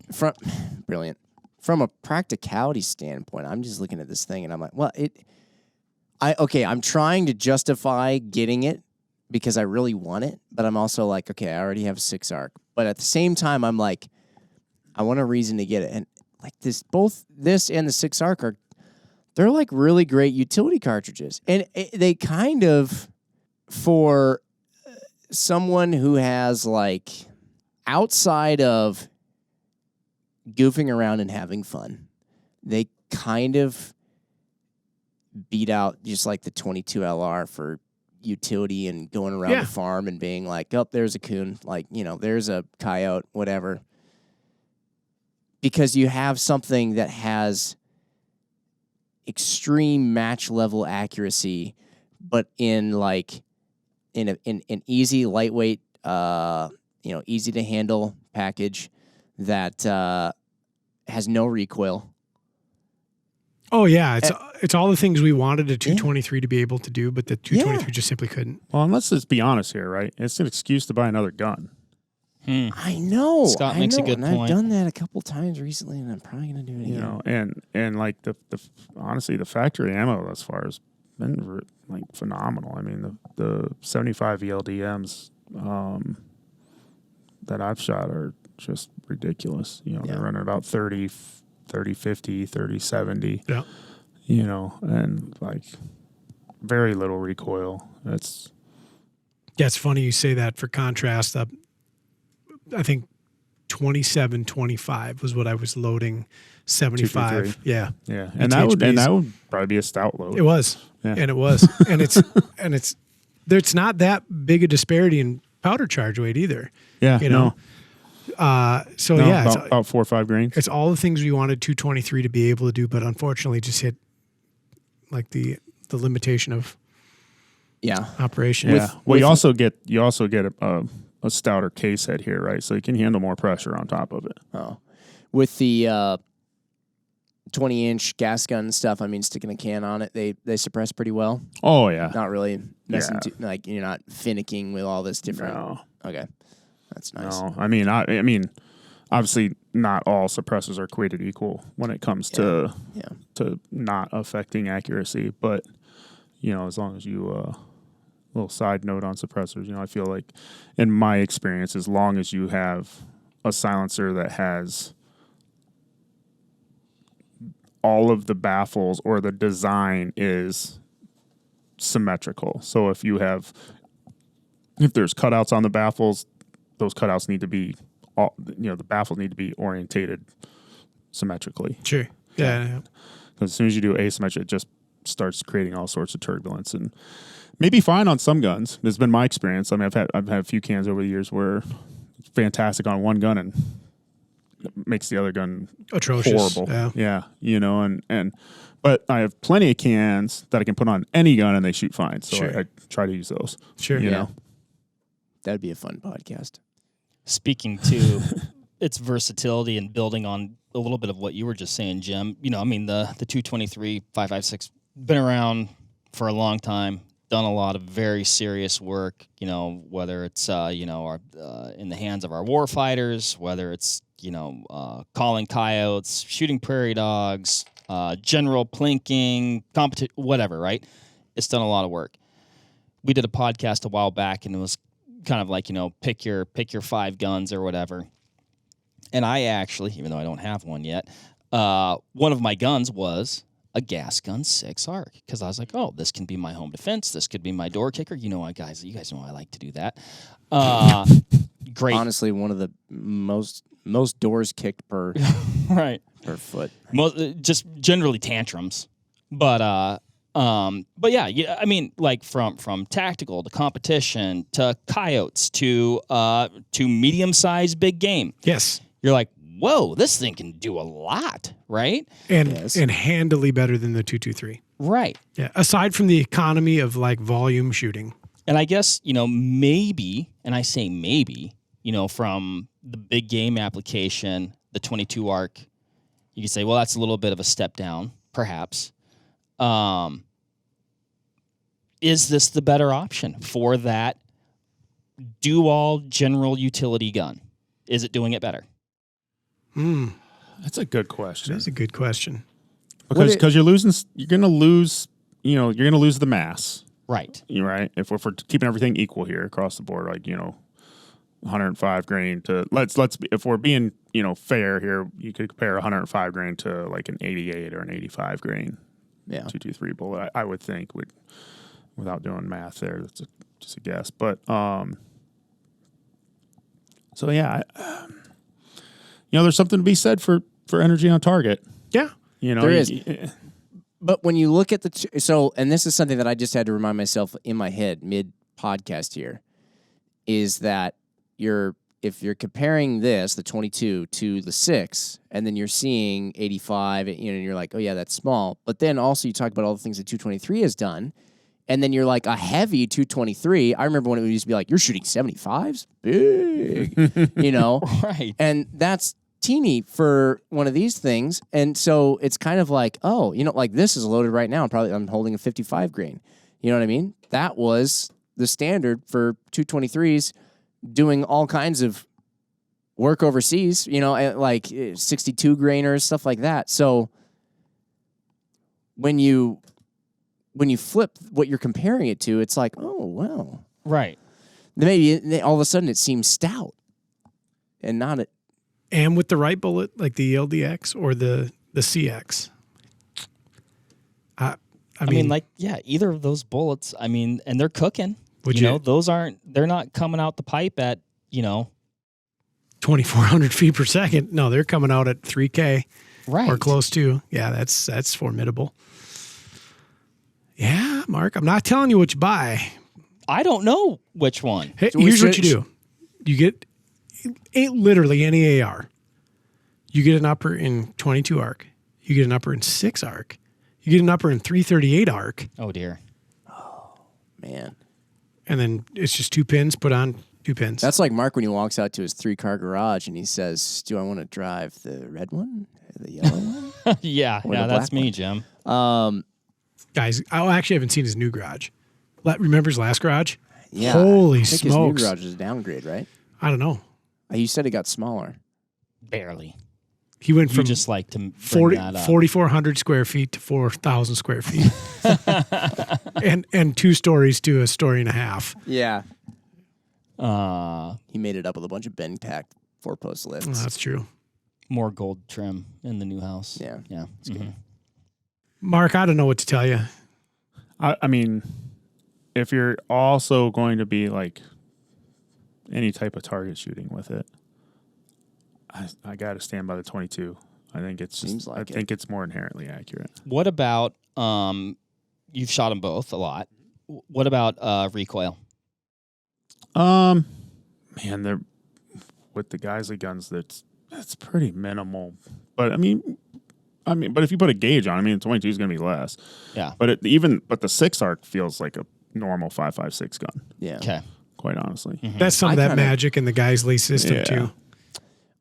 Brilliant. From a practicality standpoint, I'm just looking at this thing and I'm like, well, I'm trying to justify getting it because I really want it, but I'm also like, okay, I already have a 6 arc. But at the same time, I'm like, I want a reason to get it. And like both this and the 6 arc they're like really great utility cartridges. And they kind of, for someone who has like, outside of goofing around and having fun, they kind of beat out just like the 22 LR for utility and going around the farm and being like, oh, there's a coon, like, there's a coyote, whatever. Because you have something that has extreme match level accuracy, but in like in an easy, lightweight, easy to handle package that has no recoil. Oh yeah, it's all the things we wanted a 223 to be able to do, but the 223 just simply couldn't. Well, and let's just be honest here, right? It's an excuse to buy another gun. I know. Scott makes a good and point. I've done that a couple times recently, and I'm probably gonna do it again. And like the honestly, the factory ammo thus far has been like phenomenal. I mean, the 75 ELDMs that I've shot are just ridiculous. They're running about 30, 50, 30, 70. Yeah. And like very little recoil. It's funny you say that. For contrast, I think 27, 25 was what I was loading. 75. Yeah. Yeah. And that would probably be a stout load. It was. Yeah. And it was. and it's not that big a disparity in powder charge weight either. Yeah. About 4 or 5 grains. It's all the things we wanted 223 to be able to do, but unfortunately just hit like the limitation of operation. Yeah. You also get a stouter case head here, right? So you can handle more pressure on top of it. Oh, with the 20-inch gas gun stuff, I mean, sticking a can on it, they suppress pretty well. Oh yeah. Not really messing like you're not finicking with all this different. No. Okay, that's nice. No, I mean, obviously not all suppressors are created equal when it comes to not affecting accuracy, but as long as you little side note on suppressors, I feel like in my experience, as long as you have a silencer that has all of the baffles or the design is symmetrical. So if there's cutouts on the baffles, those cutouts need to be the baffles need to be orientated symmetrically. Sure. Yeah. Because as soon as you do asymmetric, it just starts creating all sorts of turbulence, and maybe fine on some guns. This has been my experience. I mean, I've had a few cans over the years where it's fantastic on one gun and makes the other gun atrocious. Horrible. Yeah. But I have plenty of cans that I can put on any gun and they shoot fine. So I try to use those. Sure. That'd be a fun podcast. Speaking to its versatility and building on a little bit of what you were just saying, Jim, the 223 5.56 been around for a long time, done a lot of very serious work, whether it's, our, in the hands of our war fighters, whether it's, calling coyotes, shooting prairie dogs, general plinking, whatever, right? It's done a lot of work. We did a podcast a while back, and it was kind of like, pick your 5 guns or whatever. And I actually, even though I don't have one yet, one of my guns was a gas gun 6 arc, because I was like, oh, this can be my home defense. This could be my door kicker. You guys know I like to do that. Great. Honestly, one of the most doors kicked per right per foot. Just generally tantrums, but yeah. I mean, like from tactical to competition to coyotes to medium-sized big game. Yes. You're like, whoa, this thing can do a lot, right? And handily better than the 223. Right. Yeah. Aside from the economy of like volume shooting. And I guess, maybe, and I say maybe, from the big game application, the 22 arc, you could say, well, that's a little bit of a step down, perhaps. is this the better option for that do-all general utility gun? Is it doing it better? That's a good question. That's a good question. Because you're losing, you're going to lose, you're going to lose the mass. Right. Right. If we're keeping everything equal here across the board, like, 105 grain to if we're being, fair here, you could compare 105 grain to like an 88 or an 85 grain. Yeah. 223 bullet. I would think without doing math there, that's just a guess. But, so yeah, there's something to be said for energy on target. Yeah. There is. But when you look at and this is something that I just had to remind myself in my head mid podcast here, is that if you're comparing this, the 22 to the 6, and then you're seeing 85, and you're like, oh yeah, that's small. But then also you talk about all the things that 223 has done, and then you're like a heavy 223. I remember when it used to be like, you're shooting 75s, big, Right. and that's teeny for one of these things. And so it's kind of like, oh, like this is loaded right now. I'm holding a 55 grain. You know what I mean? That was the standard for 223s doing all kinds of work overseas, like 62 grainers, stuff like that. So when you flip what you're comparing it to, it's like, oh, well. Right. Maybe all of a sudden it seems stout and not a... And with the right bullet, like the LDX or the CX. I mean, either of those bullets, and they're cooking. Would they're not coming out the pipe at, 2,400 feet per second. No, they're coming out at 3K. Right. Or close to. Yeah, that's formidable. Yeah, Mark, I'm not telling you what you buy. I don't know which one. Hey, here's what you do. You get literally any AR. You get an upper in 22 arc. You get an upper in 6 arc. You get an upper in 338 arc. Oh, dear. Oh, man. And then it's just 2 pins, put on 2 pins. That's like Mark when he walks out to his 3-car garage and he says, do I want to drive the red one, the yellow one? Yeah, that's me, Jim. Guys, I actually haven't seen his new garage. Remember his last garage? Yeah. Holy I think smokes. his new garage is a downgrade, right? I don't know. You said it got smaller. Barely. He went from just like to bring that up. 4,400 square feet to 4,000 square feet. and 2 stories to a story and a half. Yeah. He made it up with a bunch of bend packed 4-post lifts. Oh, that's true. More gold trim in the new house. Yeah. Yeah. It's good. Mark, I don't know what to tell you. I mean, if you're also going to be like any type of target shooting with it, I got to stand by the 22. I think it's just, I think it's more inherently accurate. What about you've shot them both a lot. What about recoil? Man, they're with the Geisley guns. That's pretty minimal. But but if you put a gauge on, the 22 is going to be less. Yeah. But the 6 arc feels like a normal 5.56 gun. Yeah. Okay. Quite honestly. Mm-hmm. That's some of that magic in the Geisley system too.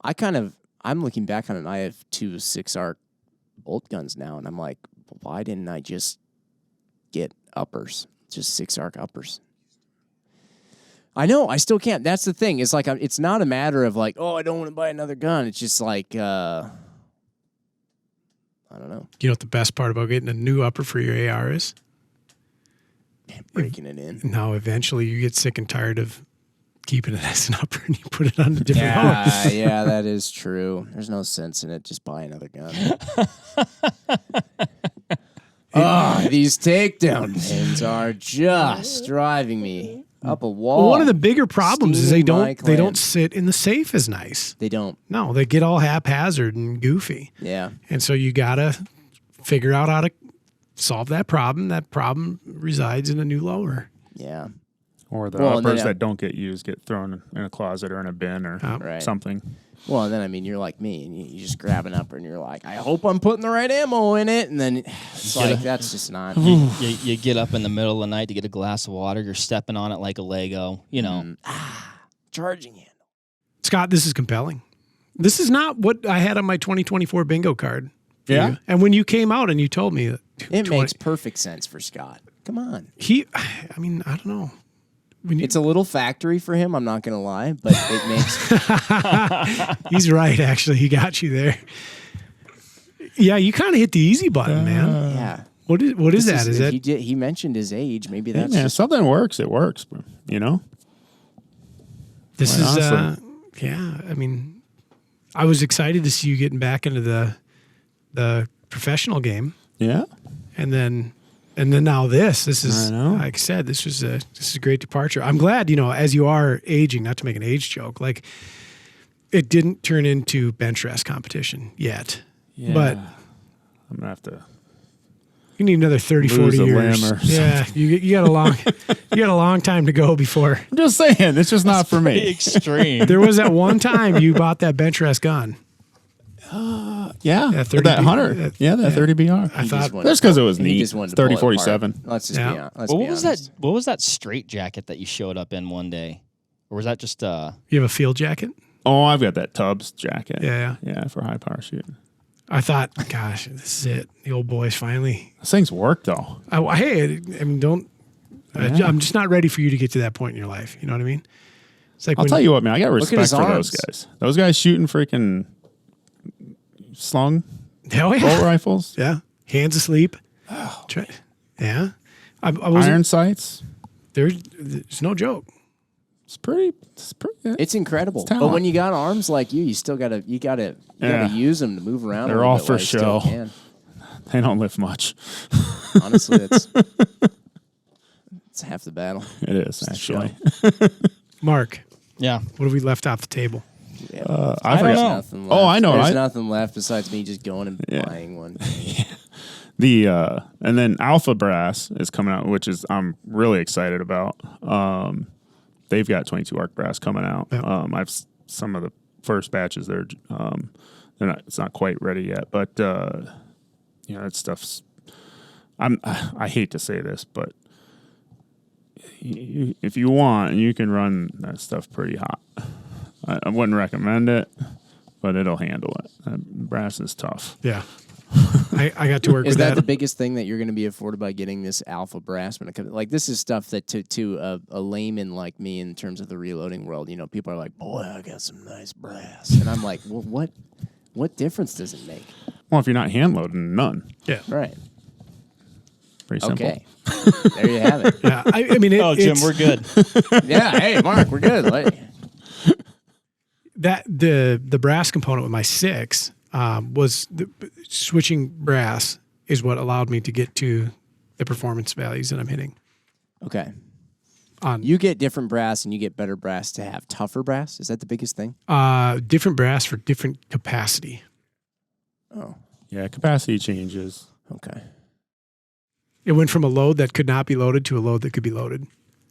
I'm looking back on it, and I have 2 6-arc bolt guns now, and I'm like, why didn't I just get uppers? Just 6-arc uppers. I know, I still can't. That's the thing. It's like, it's not a matter of like, oh, I don't want to buy another gun. It's just like, I don't know. You know what the best part about getting a new upper for your AR is? Breaking it in. Now, eventually, you get sick and tired of keeping it as an upper and you put it on a different house. Yeah, that is true. There's no sense in it. Just buy another gun. These takedown pins are just driving me up a wall. Well, one of the bigger problems is they don't sit in the safe as nice. They don't. No, they get all haphazard and goofy. Yeah. And so you got to figure out how to solve that problem. That problem resides in a new lower. Yeah. Or the uppers that don't get used get thrown in a closet or in a bin or something. Well, and then, you're like me, and you just grab an upper, and you're like, I hope I'm putting the right ammo in it, and then it's like, that's just not... You get up in the middle of the night to get a glass of water, you're stepping on it like a Lego, Charging handle. Scott, this is compelling. This is not what I had on my 2024 bingo card. Yeah? You. And when you came out and you told me... It makes perfect sense for Scott. Come on. I mean, I don't know. It's a little factory for him, I'm not going to lie, but it makes... He's right, actually. He got you there. Yeah, you kind of hit the easy button, man. Yeah. What is that? Is that he mentioned his age? Maybe that's Yeah, just something works. It works. You know. this Quite is? honestly. Yeah, I mean, I was excited to see you getting back into the professional game, Yeah. and then now this is I know. like I said, this is a great departure. I'm glad, as you are aging, not to make an age joke, like it didn't turn into bench rest competition yet, but I'm gonna have to. you need another 30, Lose 40 a years. limb or Yeah, you got a long time to go before. I'm just saying, it's just not for me. Extreme. There was that one time you bought that bench rest gun. Yeah, 30 that B- 100. Yeah, that 30 BR. I thought That's because it was he neat. just wanted to pull it 3047. apart. Let's just Yeah. be honest. What was that? What was that straight jacket that you showed up in one day, or was that just You have a field jacket? Oh, I've got that Tubbs jacket. Yeah. Yeah, for high power shooting. I thought, gosh, this is it. The old boys finally. Those things work though. Hey, I mean, don't. Yeah. I'm just not ready for you to get to that point in your life. You know what I mean? It's like I'll tell you what, man. I got Look at respect his for those arms. guys. Those guys shooting freaking slung hell yeah, bolt rifles, yeah, hands asleep. Yeah, I was iron sights. There's no joke. It's pretty. It's incredible. It's But talent. when you got arms like you still gotta Yeah. use them to move around. They're a little all bit for while you still show. can. They don't lift much. Honestly, it's half the battle. It is actually. Mark, yeah? what have we left off the table? Yeah. I don't forgot. know. Nothing left. Oh, I know. There's I- nothing left besides me just going and Yeah. buying one. The and then Alpha Brass is coming out, which is I'm really excited about. They've got 22 arc brass coming out. Yeah. I've some of the first batches. They're not. It's not quite ready yet, but that stuff's. I hate to say this, but if you want, you can run that stuff pretty hot. I wouldn't recommend it, but it'll handle it. Brass is tough. Yeah, I got to work Is with that that. the biggest thing that you're going to be afforded by getting this Alpha Brass when it comes? Like this is stuff that to a layman like me in terms of the reloading world, people are like, "Boy, I got some nice brass," and I'm like, "Well, what difference does it make?" Well, if you're not hand loading, none. Yeah, Right. Pretty simple. Okay. There you have it. yeah. I mean, Oh, Jim, it's, we're good. Yeah. Hey, Mark, we're good. that the brass component with my 6 was switching brass is what allowed me to get to the performance values that I'm hitting. Okay. On You get different brass and you get better brass to have tougher brass. Is that the biggest thing? different brass for different capacity. Oh. Yeah, capacity changes. Okay. It went from a load that could not be loaded to a load that could be loaded,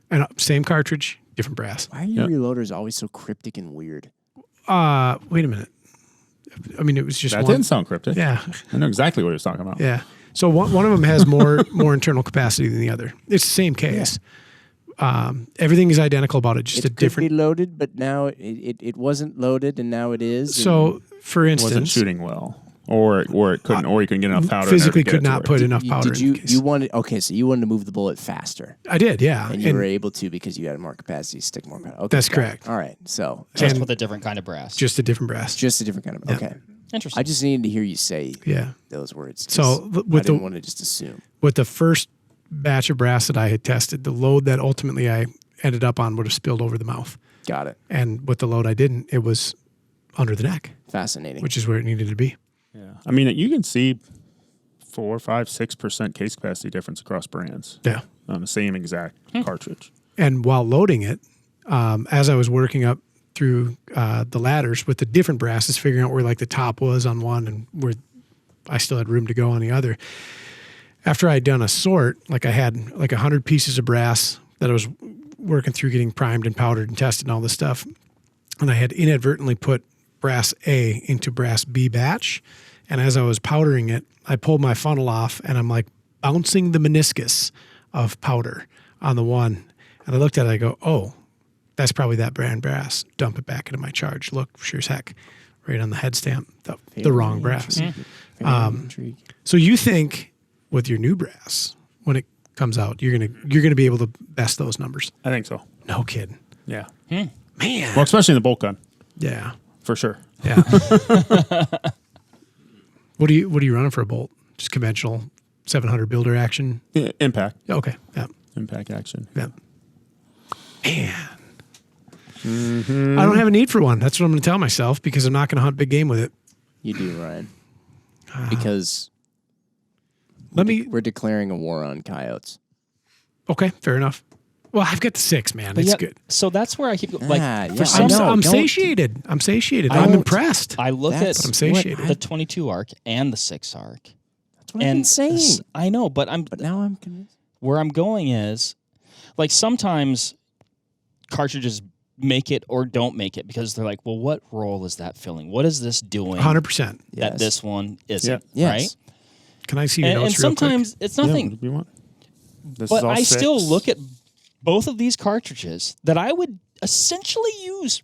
and same cartridge, different brass. Why are your Yep. reloaders always so cryptic and weird? Wait a minute. I mean, it was just That one. didn't sound cryptic. Yeah, I know exactly what he was talking about. yeah. So one of them has more internal capacity than the other. It's the same case. Everything is identical about it, just It a could different. be loaded, but now it wasn't loaded, and now it is. So, for It instance, wasn't shooting well, or it couldn't, or you couldn't get enough powder. physically in there to could get it not to put where- enough powder. Did in you the case. you wanted so you wanted to move the bullet faster, I did, yeah. and you were able to because you had more capacity to stick more powder. Okay, That's got it. correct. All right, so Just And- with a different kind of brass. just a different brass. just a different kind of Yeah. okay. Interesting. I just needed to hear you say Yeah. those words. 'cause So, I with didn't the- want to just assume. With the first batch of brass that I had tested, the load that ultimately I ended up on would have spilled over the mouth. Got it. And with the load I didn't, it was under the neck, Fascinating. which is where it needed to be. Yeah, I mean, you can see 4, 5, 6% case capacity difference across brands Yeah. on the same exact cartridge. And while loading it, as I was working up through the ladders with the different brasses, figuring out where like the top was on one and where I still had room to go on the other. After I had done a sort, like I had like 100 pieces of brass that I was working through getting primed and powdered and tested and all this stuff. And I had inadvertently put brass A into brass B batch. And as I was powdering it, I pulled my funnel off and I'm like bouncing the meniscus of powder on the one. And I looked at it, I go, oh, that's probably that brand brass. Dump it back into my charge. Look, sure as heck, right on the head stamp, the wrong brass. Very intriguing. So you think with your new brass, when it comes out, you're gonna be able to best those numbers. I think so. No kidding. Yeah. Man. Well, especially in the bolt gun, Yeah. for sure. Yeah. What are you running for a bolt? Just conventional 700 builder action? Impact. Okay. Yeah. Impact action. Yeah. Man. I don't have a need for one. That's what I'm going to tell myself because I'm not going to hunt big game with it. You do, Ryan. Because we're declaring a war on coyotes. Okay, fair enough. Well, I've got the 6, man. It's good. So that's where I keep like. Yeah, some- I'm satiated. I'm satiated. I'm impressed. I look That's at I'm satiated. the 22 arc and the 6 arc. That's what I've been saying. I know, but Now I'm convinced. where I'm going is, like, sometimes cartridges make it or don't make it because they're like, well, what role is that filling? What is this doing 100%. that Yes. this one isn't? Yes. Right? Can I see your And notes real quick? sometimes it's nothing. Yeah, what do you want? This But is all I still 6. look at both of these cartridges that I would essentially use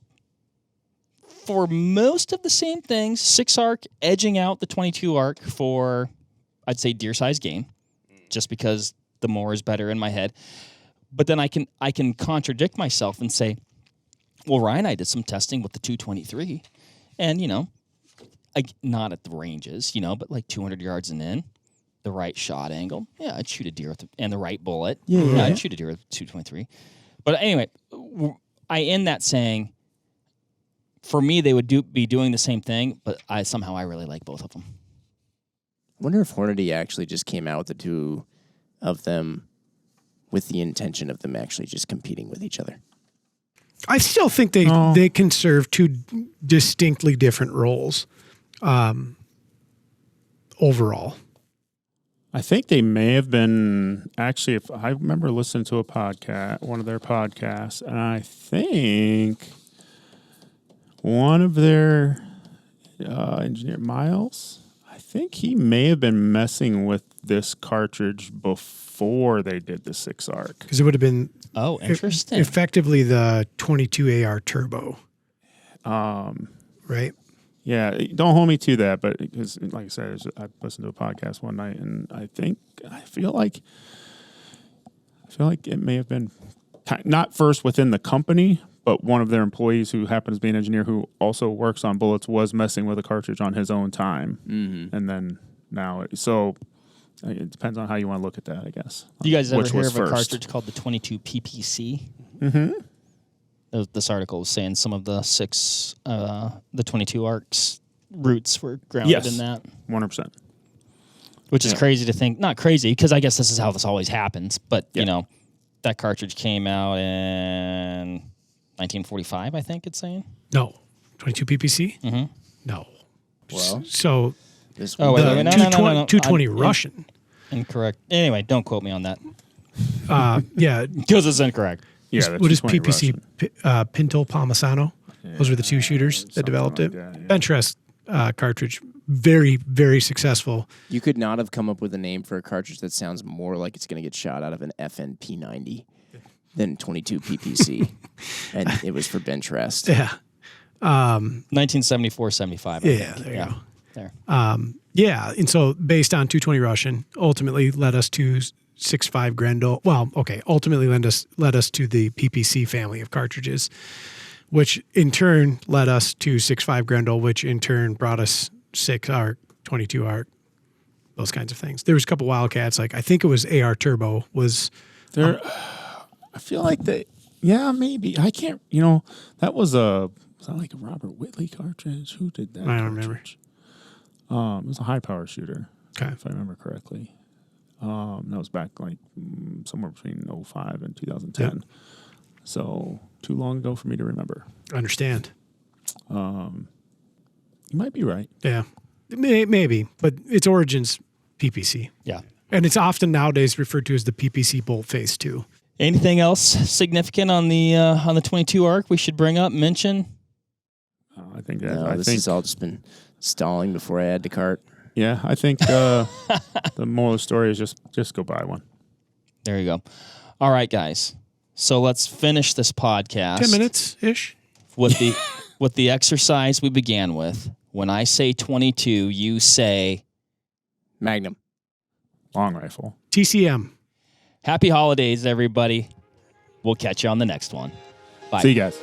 for most of the same things. 6 arc edging out the 22 arc for, I'd say, deer size game, just because the more is better in my head. But then I can contradict myself and say, well, Ryan, I did some testing with the 223, and not at the ranges, but like 200 yards and in. The right shot angle, yeah, I'd shoot a deer and the right bullet. Yeah, I'd shoot a deer with 223. But anyway, I end that saying, for me, they would be doing the same thing, but I really like both of them. I wonder if Hornady actually just came out with the two of them with the intention of them actually just competing with each other. I still think they can serve two distinctly different roles overall. I think they may have been actually. If I remember listening to one of their podcasts, and I think one of their engineer Miles, I think he may have been messing with this cartridge before they did the 6 arc. Because it would have been Interesting. effectively the 22 AR turbo. Right? Yeah, don't hold me to that, but because, like I said, I listened to a podcast one night, and I feel like it may have been not first within the company, but one of their employees who happens to be an engineer who also works on bullets was messing with a cartridge on his own time, and then now so it depends on how you want to look at that, I guess. You guys ever Which hear was of a first. cartridge called the 22 PPC? Mm-hmm. This article was saying some of the 22 arcs roots were grounded in that. 100%. Which is crazy to think. Not crazy, because I guess this is how this always happens. But, that cartridge came out in 1945, I think it's saying. No. 22 PPC? Mm-hmm. No. Well, So this Oh, one, wait, no, 220 Russian. Incorrect. Anyway, don't quote me on that. Yeah. Because it's incorrect. Yeah, What is 220 PPC? Russian. Pinto Palmisano? Those were the two shooters that developed like it. that, yeah. Bench cartridge. Very, very successful. you could not have come up with a name for a cartridge that sounds more like it's going to get shot out of an FNP90 than 22 PPC, and it was for bench rest. Yeah. 1974, 75. I Yeah, think. there you go. There. Yeah, and so based on 220 Russian, ultimately led us to 6.5 Grendel. Well, okay, ultimately led us to the PPC family of cartridges, which in turn led us to 6.5 Grendel, which in turn brought us 6 arc, 22 arc, those kinds of things. There was a couple Wildcats, like I think it was AR Turbo was. There, I feel like yeah, maybe. I can't, that was that like a Robert Whitley cartridge? Who did that? I don't remember. It was a high power shooter, Okay. if I remember correctly. That was back like somewhere between 2005 and 2010. Yep. So too long ago for me to remember. Understand. You might be right. Yeah, maybe, but its origins PPC. Yeah. And it's often nowadays referred to as the PPC bolt face too. Anything else significant on the 22 arc we should bring up, mention? I think that. No, this has all just been stalling before I add to cart. Yeah, I think the moral of the story is just go buy one. There you go. All right, guys. So let's finish this podcast 10 minutes ish. with the exercise we began with. When I say 22, you say Magnum. Long rifle. TCM. Happy holidays, everybody. We'll catch you on the next one. Bye. See you guys.